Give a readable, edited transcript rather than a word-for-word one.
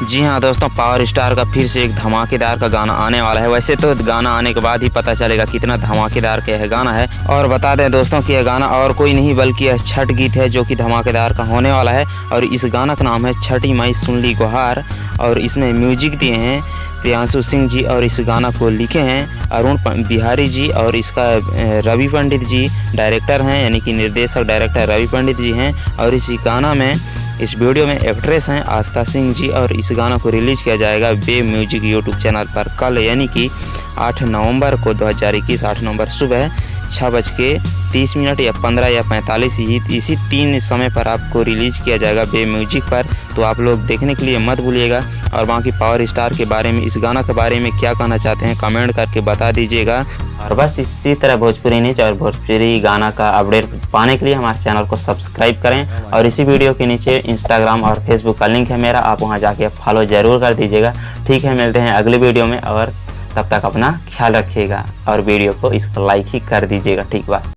जी हाँ दोस्तों, पावर स्टार का फिर से एक धमाकेदार का गाना आने वाला है। वैसे तो गाना आने के बाद ही पता चलेगा कितना धमाकेदार का यह गाना है। और बता दें दोस्तों कि यह गाना और कोई नहीं बल्कि यह छठ गीत है जो कि धमाकेदार का होने वाला है। और इस गाना का नाम है छठी माई सुन ली गुहार। और इसमें म्यूजिक दिए हैं प्रियांशु सिंह जी और इस गाना को लिखे हैं अरुण बिहारी जी। और इसका रवि पंडित जी डायरेक्टर हैं, यानी कि निर्देशक डायरेक्टर रवि पंडित जी हैं। और इस गाना में इस वीडियो में एक्ट्रेस हैं आस्था सिंह जी। और इस गाना को रिलीज़ किया जाएगा बे म्यूजिक यूट्यूब चैनल पर कल, यानी कि 8 नवंबर को 2021 8 नवंबर सुबह 6:30 या 15 या 45 इसी 3 समय पर आपको रिलीज़ किया जाएगा बे म्यूजिक पर। तो आप लोग देखने के लिए मत भूलिएगा। और बाकी पावर स्टार के बारे में, इस गाना के बारे में क्या कहना चाहते हैं कमेंट करके बता दीजिएगा। और बस इसी तरह भोजपुरी न्यूज और भोजपुरी गाना का अपडेट पाने के लिए हमारे चैनल को सब्सक्राइब करें। और इसी वीडियो के नीचे इंस्टाग्राम और फेसबुक का लिंक है मेरा, आप वहां जाके फॉलो ज़रूर कर दीजिएगा। ठीक है, मिलते हैं अगले वीडियो में। और तब तक अपना ख्याल रखिएगा और वीडियो को इसको लाइक ही कर दीजिएगा। ठीक बात।